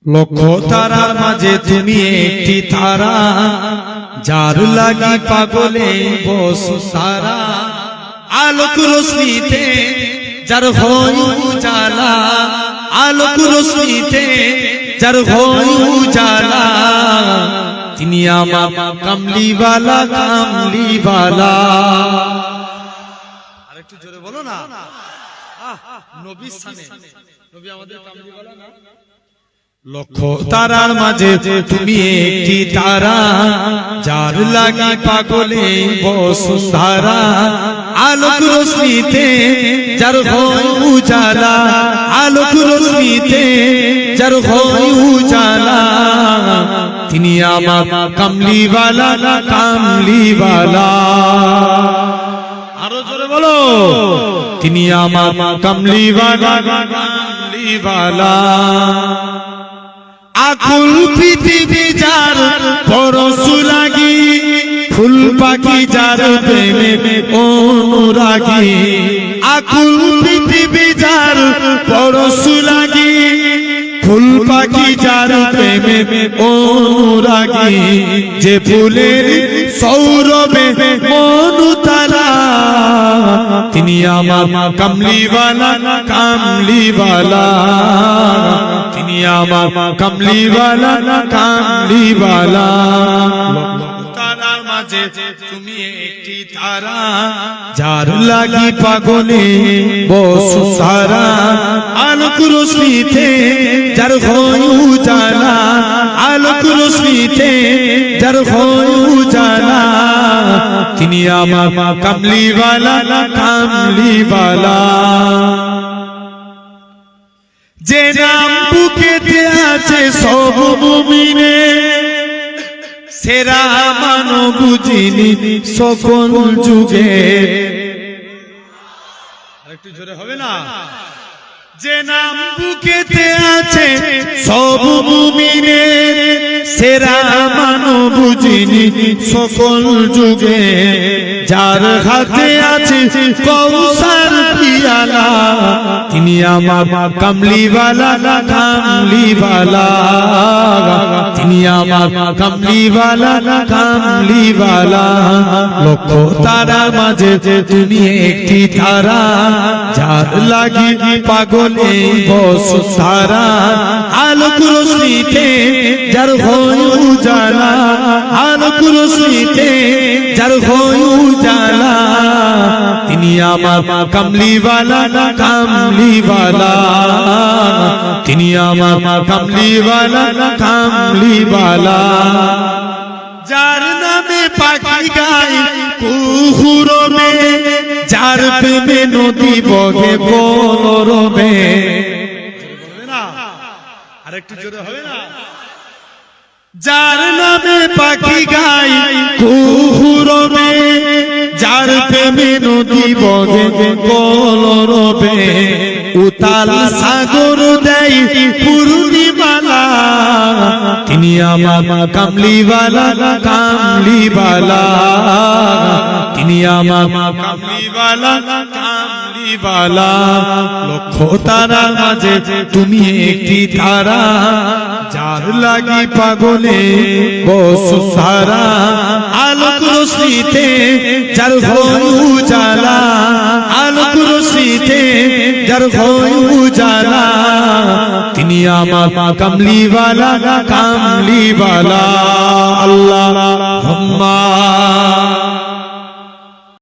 লক্ষ তারার মাঝে তুমি একটি তারা, যার লাগি পাগলে বসু সারা। আলোক রশ্মিতে যার হয় উজালা, আলোক রশ্মিতে যার হয় উজালা, তিনি আমার কামলিওয়ালা কামলিওয়ালা। আরেকটু জোরে বলো না। নবীর সানে নবী আমাদের কামলিওয়ালা না। লক্ষ তারার মাঝে তুমি একটি তারা, যার লাগি পাগলে বসুন্ধরা। আলোক রশ্মিতে যার হয় উজালা, আলোক রশ্মিতে যার হয় উজালা, তিনি আমার কামলিওয়ালা কামলিওয়ালা। আরো জোরে বলো, তিনি আমার কামলিওয়ালা কামলিওয়ালা। আকুল পৃথিবী যার পরশ লাগি, ফুল পাখি যার প্রেমে অনুরাগী। আকুল পৃথিবী যার পরশ লাগি, ফুল পাখি যার প্রেমে অনুরাগী। যে ফুলের সৌরভে মনুতারা, তিনি আমার কামলিওয়ালা কামলিওয়ালা, তিনি আমার কামলিওয়ালা কামলিওয়ালা। তারার মাঝে তুমি একটি তারা, যার লাগি পাগলে বসু সারা। আলোক রশ্মিতে যার হয় উজালা, আলোক রশ্মিতে যার হয় উজালা, তিনি আমার কামলিওয়ালা কামলিওয়ালা। যে নাম বুকেতে আছে সব মুমিনে, সেরা মানব যিনি সকল যুগে। আরেকটু জোরে হবে না। যে নাম বুকেতে আছে সব মুমিনে, সেরা মানব যিনি সকল যুগে। যার হাতে আছে কৌসার পিয়ালা, তিনি আমার কামলিওয়ালা কামলিওয়ালা, তিনি আমার কামলিওয়ালা কামলিওয়ালা। লক্ষ তারার মাঝে তুমি একটি তারা, যার লাগি পাগলে বসু সারা। আলোক রশ্মিতে যার হয় উজালা, আলোক রশ্মিতে যার হয় উজালা, তিনি আমার কামলিওয়ালা কামলিওয়ালা, তিনি আমার কামলিওয়ালা কামলিওয়ালা। যার নামে পাখি গায় কুহুরবে, যার প্রেমে নদী বগে বলরবে। আরেকটু জোরে হবে না। যার নামে পাখি গায় কুহুরবে, যার প্রেমে নদী বগে বলরবে। উতাল সাগর দেয় পূর্ণিমালা, তিনি আমার কামলিওয়ালা কামলিওয়ালা, তিনি আমার কামলিওয়ালা কামলিওয়ালা। লক্ষ তারার মাঝে তুমি একটি তারা, যার লাগি পাগলে বসু সারা। আলোক রশ্মিতে যার হয় উজালা, আলোক রশ্মিতে যার হয় উজালা, তিনি আমার কামলিওয়ালা কামলিওয়ালা।